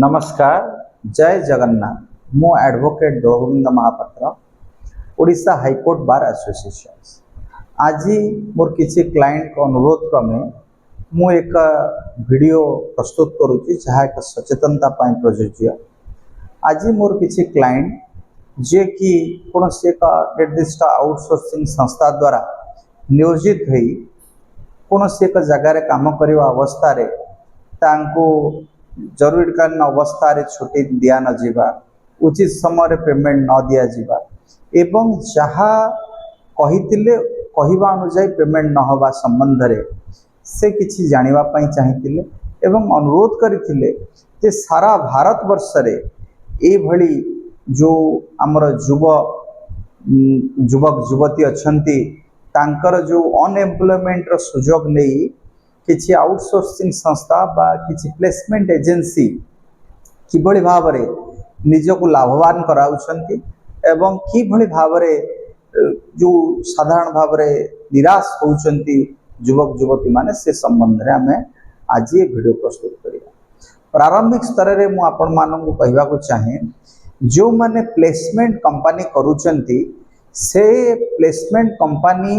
नमस्कार जय जगन्नाथ मो advocate Devgovind Mahapatra Odisha high court bar association आज मोर किसी क्लाइंट को अनुरोध क्रमे मु एक वीडियो प्रस्तुत करुच्ची जहाँ एक सचेतनता प्रযোज्य। आज मोर किसी क्लाइंट जे कि कौन से एक निर्दिष्ट आउटसोर्सिंग संस्था द्वारा नियोजित हो कौन से एक जगार काम करने अवस्था जरूरीकालीन अवस्था रे छुट्टी दिया न जीवा उचित समय पेमेंट न दिया जीवा एवं जहाँ कहितिले कहिबा अनुसार पेमेंट न होबा संबंध रे से किछि जानिबा पई चाहितिले एवं अनुरोध करथिले जे सारा भारत वर्ष रे ए भली जो हमर युवक युवती अछंती तांकर जो अनएम्प्लॉयमेंट रो सुजोग नहीं किसी आउटसोर्सिंग संस्था बा किसी प्लेसमेंट एजेंसी किभली भाव में निजक लाभवान कराउछंती एवं किभली भाव में जो साधारण भाव में निराश होउछंती युवक युवती माने से संबंध रे हमें आज ये वीडियो प्रस्तुत करिया। प्रारंभिक स्तर रे मु आपण मानन को कहबा को चाहे जो माने प्लेसमेंट कंपनी करूछंती से प्लेसमेंट कंपनी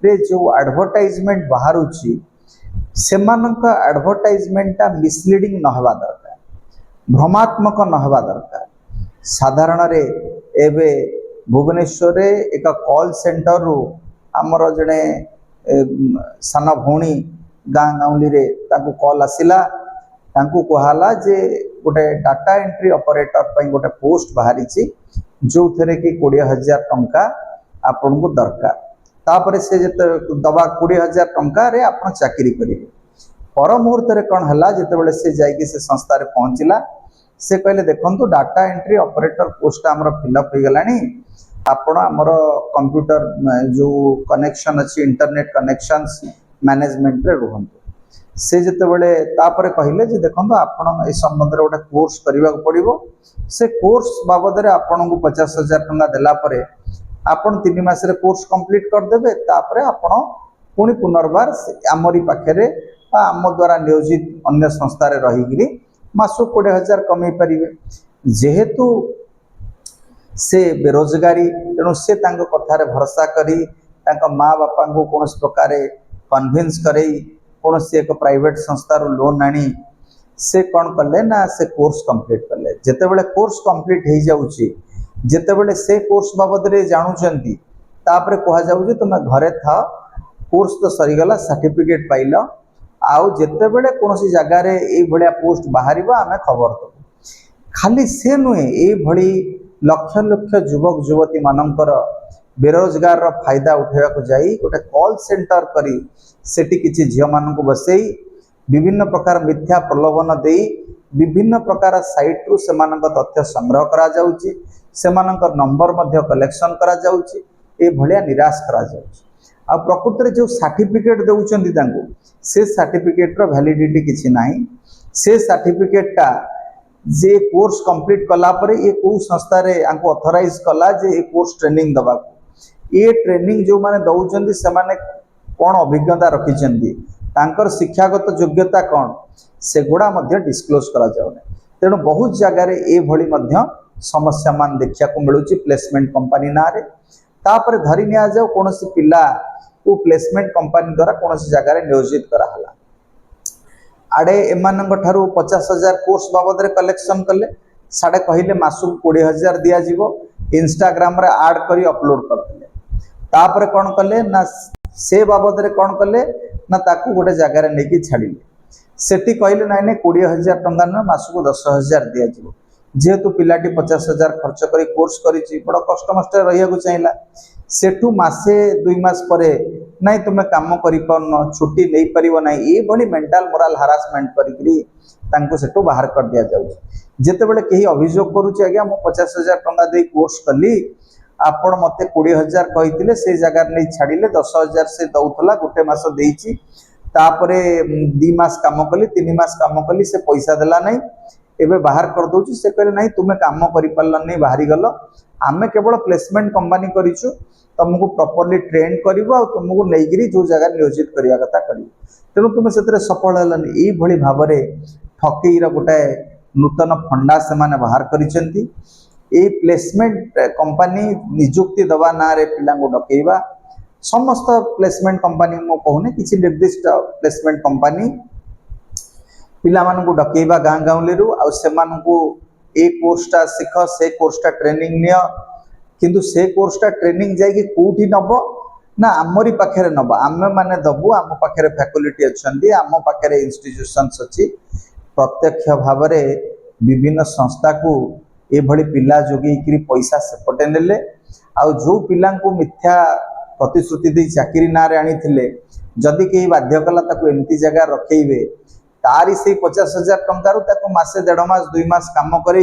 रे जो एडवर्टाइजमेंट बाहरुची सेमानक एडवर्टाइजमेंटा मिसलीडिंग न हवा दरकार भ्रमात्मक न हवा दरकार। साधारण रे एबे भुवनेश्वर रे एक कॉल सेंटर रु हमर जने सान भौणी गाँ गाँवली रे ताकू कॉल आसिला ताकू कहाला जे गोटे डाटा एंट्री ऑपरेटर पई गोटे पोस्ट बाहरी जो थे कि 20,000 टंका आपन को दरकार तापर से दबा 20,000 टंका रे आपन चाकरी करेंगे। पर मुहूर्त कौन है जिते से जाइए से संस्था रे पहुँचला से कहले देखो डाटा एंट्री ऑपरेटर पोस्ट आमर फिलअप हो गलानी आपण आमर कंप्यूटर जो कनेक्शन अच्छी इंटरनेट कनेक्शन मैनेजमेंट रे रुहंतु से जिते तापर कहले जे देखो आपण ए संबंध रे गोटे कोर्स करने को पड़ो से कोर्स बाबद आपण को 50,000 टंका देला परे आपण 3 मास रे कोर्स कंप्लीट कर देबे तापरे आपण पुणी पुनर्बार आमरी पाखे आम द्वारा नियोजित अन्य संस्था रे रही मासक 20,000 कमे पारिबे। जेहेतु से बेरोजगारी तेणु से तांको कथारे भरोसा करी तांको माँ बापा को कौन प्रकार कन्विन्स करे कौन से एक प्राइवेट संस्था रो लोन आनी से कौन कले ना से कोर्स कंप्लीट कले जेतेबेले कोर्स कंप्लीट हो जाउची जेतेबेले से कोर्स बाबद रे जानुचंती तापरे कहा जाउची तुम घरे था कोर्स तो सरीगला सर्टिफिकेट पाइल आउ जेतेबेले कोनोसी जगह रे ए भलिया पोस्ट बाहरिबा आमे खबर दो खाली से नुहे ए भली लक्ष लक्ष युवक युवती मानकर बेरोजगार रो फायदा उठाइबा को जाई गोटे कॉल सेंटर करी सेठी किछि झियो मान को बसई विभिन्न प्रकार मिथ्या प्रलोभन देई विभिन्न प्रकार साइट रु सेमानक तथ्य संग्रह करा जाउची सेमानक नंबर मध्य कलेक्शन करा जाउची ए भलिया निराश करा जाउची आ प्रकृति जो सर्टिफिकेट देउचंदी तांको से सर्टिफिकेट रो वैलिडिटी किछि नाही से सर्टिफिकेट टा जे कोर्स कंप्लीट कला परे ए को संस्था रे आंको ऑथराइज कला जे ए कोर्स ट्रेनिंग दबा ए ट्रेनिंग जो माने दउचंदी से माने कोन अभिज्ञता रखिचंदी तांकर शिक्षागत योग्यता कौन से गुड़ा मध्य डिस्क्लोज करा जाउने तेणु बहुत जगह रे ए भली मध्य समस्या मान देखिया को मिलुची प्लेसमेंट कंपनी ना रे तापर धरी निया जाओ कोनोसी पिला को प्लेसमेंट कंपनी द्वारा कोनोसी जगह रे नियोजित करा हला आडे एमानंग ठारू 50,000 कोर्स बाबद रे कलेक्शन कले साडे कहिले मासु 20,000 दिया जीवो इंस्टाग्राम रे ऐड करी अपलोड करतले तापर कोन कले ना से बाबद रे कोन कले ना ताकू गोटे जगह रे नेकी छाडिले सेठी कहले नाइ ने 20,000 टंका न मासु 10,000 दिया जीवो जेहेतु पिलाटी 50,000 खर्च करी कोर्स करी बड़ कष्ट मस्ट रहिया को चाहिला सेठू मासे 2 मास परे नाइ तुमे काम करि परनो छुट्टी नै परिबो नाइ ए बडी मेंटल मोरल हरासमेंट करिकरी तांको सेठू बाहर कर दिया जाउ जेते बेले केही अभियोग करूची आज्ञा मो 50,000 टंका दे कोर्स कली आपण मते 20,000 कहितिले से जगह नै छाडिले 10,000 से दउथला गोटे मास देइची तापरे 2 मास काम कली 3 मास काम कली से पैसा देला नै एबे बाहर कर दउची से कहले नाही तुमे काम करि परल नै बाहरी गलो आमे केवल प्लेसमेंट कंपनी करिछु तुमको प्रॉपर्ली ट्रेन करिवो आ तुमको नैगिरी जो जगह नियोजित करिया कथा करिवो तेणु तुम से सफल हलन यही भाव में ठकईर गोटे नूतन फंडा से माने बाहर करिसेंती। ए प्लेसमेंट कंपनी नियुक्ति दवा ना रे पिला को डकेइबा समस्त प्लेसमेंट कंपनी मो कहूने किसी निर्दिष्ट प्लेसमेंट कंपनी पिला मानकु डकेइबा गाँ गाँवली रु आ सेमानकु ए कोर्सटा शिख से कोर्सटा ट्रेनिंग निय किंतु से कोर्सटा ट्रेनिंग जाइए कौटी नब ना आमरी पाखे नब आमे माने दबु आम पाखे फैकल्टी अच्छा आम पाखे इंस्टीट्यूशंस अच्छी प्रत्यक्ष भाव विभिन्न संस्था को ये पिला जोगेकरी पैसा सेपटे नेले आ जो पिला मिथ्या प्रतिश्रुति दे चाकरी ना आनी जदि कहीं बाध्य कला एमती जगह रखेबे तारी से 50,000 टंकार मसे 1.5 मास 2 मास काम कर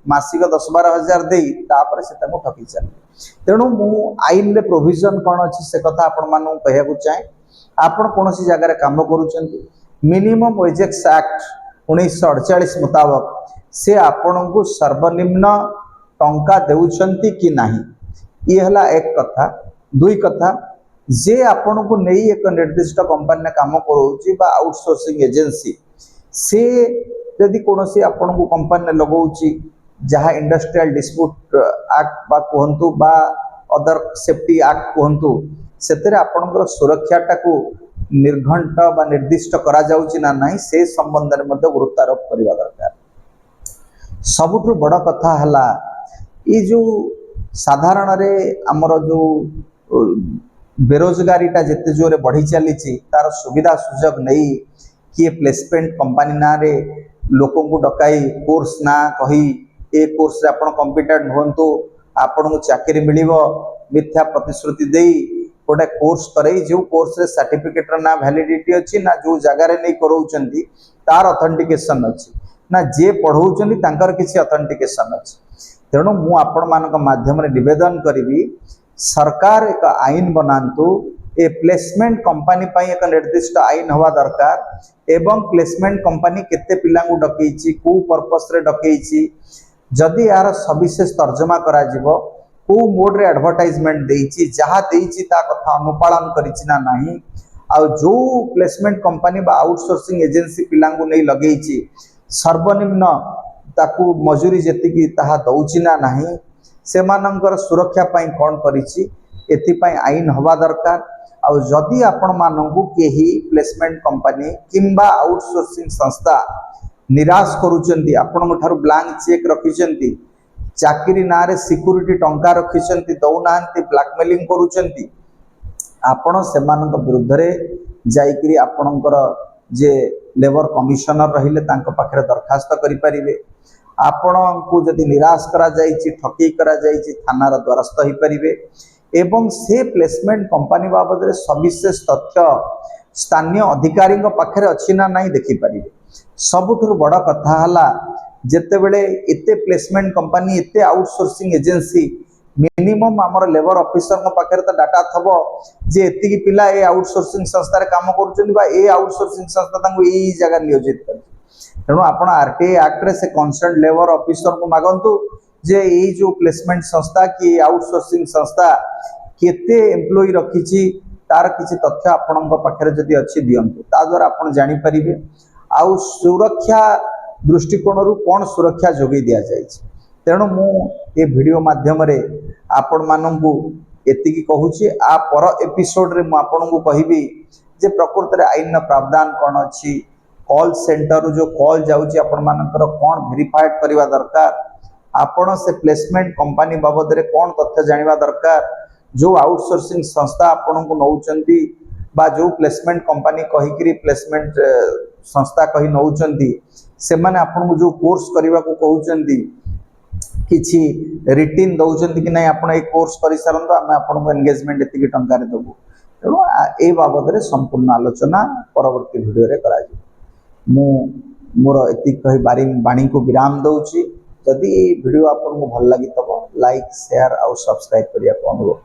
मासिक 10-12 हजार दे से ठकी चले। तेणु मु आईन रे प्रोविजन कौन अच्छी से कथा आपण मानू कहया चाहे आपण कौन सी जगह काम करुँच मिनिमम वेजेस एक्ट 1948 मुताबक से आपण को सर्वनिम्न टंका देउछंती कि नहीं ये हला एक कथा। दुई कथा जे आपण को नहीं एक निर्दिष्ट कंपनी काम करोची बा आउटसोर्सिंग एजेंसी से यदि कौन सी आपण को कंपनी लगाउची जहाँ इंडस्ट्रियल डिस्प्यूट एक्ट बा कहंतु बा अदर सेफ्टी एक्ट कहंतु सेतेरे आपणकर सुरक्षाटा को निर्घंट बा निर्दिष्ट करा जाउची ना नहीं से संबंध में मध्य गुरुत्व आरोप करबा दरकार। सबुठु बड़ कथा हला ये जो साधारण रे हमर जो बेरोजगारीटा जिते जोरे बढ़ी चली तार सुविधा सुजोग नहीं किए प्लेसमेंट कंपनी ना रे लोक को डकाई कोर्स ना कही ए कोर्स रे आपण कॉम्पिटेंट होंतु आपण को चाकरी मिलिबो मिथ्या प्रतिश्रुति देई गोटे कोर्स करे जो कोर्स रे सर्टिफिकेट ना वैलिडिटी अच्छी ना जो जगह रे नहीं करौचंती तार ऑथेंटिकेशन अच्छी ना जे पढ़ौचंती तांकर किसी ऑथेंटिकेशन अच्छी। तेणु मु आपण मानक माध्यम रे निवेदन करी सरकार एक आईन बनातु ए प्लेसमेंट कंपनी पाई एक निर्दिष्ट आईन हवा दरकार एवं प्लेसमेंट कंपनी केते पिला को डकेइची को पर्पस रे डकेइची जदि यार सविशेष तर्जमा करा जिवो को मोड रे एडवर्टाइजमेंट देइची जहा देइची ता कथा अनुपालन करिची ना नाही आ जो प्लेसमेंट कंपनी बा आउटसोर्सिंग एजेंसी पिला को नहीं लगेइची सर्वनिम्न ताकू मजूरी जेतिकी ताहा दउची ना नाही सेमानंकर सुरक्षा पाई कौन करिची एथिपाई आईन हवा दरकार। आ जदि आपण मानंकु केही प्लेसमेंट कंपनी किंबा आउटसोर्सिंग संस्था निराश करूचंती आपण ठारू ब्लैंक चेक रखिचंती चाकरी ना रे सिक्यूरिटी टंका रखिचंती दउनांती ब्लैकमेलिंग करूचंती आपण सेमानक विरुद्ध रे जाईकरी आपणकर जे लेबर कमिशनर रहिले तांको पाखरे दरखास्त करि परिबे। आपण को जदि निराश करा जाइछि ठकी करा जाइछि थानार द्वारस्थ हो परिबे एवं से प्लेसमेंट कंपनी बाबद रे सविशेष तथ्य स्थानीय अधिकारी पाखरे अच्छी ना नहीं देखि परिबे। सबुठुर बड़ कथा हला जेते बेले एते प्लेसमेंट कंपनी एते आउटसोर्सिंग एजेंसी मिनिमम आमर लेबर ऑफिसर पाखरे तो डाटा थबो जे एतिकी पिला ए आउटसोर्सिंग संस्था रे काम करूचंदी बा ए आउटसोर्सिंग संस्था तांको एई जगह नियोजित कर। तेणु आपण आरटीआई एक्ट रे से कंसर्न लेबर ऑफिसर को मागंतु जे ये जो प्लेसमेंट संस्था की आउटसोर्सिंग संस्था केते एम्प्लॉय रखिछि तार किछि तथ्य आपणक पाखरे जदि अछि दियंतु ता द्वारा आपण जानि परिबे आउ सुरक्षा दृष्टिकोण रु कोन सुरक्षा जोगे दिया जाइछि। तेणु मु ए वीडियो माध्यम रे आपण मानंकु एतिकी कहूछि आ पर एपिसोड रे मु आपणकु कहिबी जे प्रकृति रे आईन प्रावधान कोन अछि कॉल सेंटर जो कॉल जाउछि आपण मानकर कोन वेरीफाइड करबा दरकार आपण से प्लेसमेंट कंपनी बाबद रे कोन तथ्य जानिबा दरकार जो आउटसोर्सिंग संस्था आपण को नौचंती बा जो प्लेसमेंट कंपनी कहिकरी प्लेसमेंट संस्था कहि नौचंती से माने आपण को जो कोर्स करबा को कहउचंती किछि रिटिन दउचंती कि नै आपण ए कोर्स करि सरंतो हम आपण को एंगेजमेंट एतिकी टंका रे दबु। तेणु ए बाबद रे संपूर्ण आलोचना परवर्ती वीडियो रे करा जे मु मोर एति कहि बाणी को विराम दउची। जदि वीडियो आपको भल लगी तब लाइक शेयर और सब्सक्राइब करिया को अनुरोध।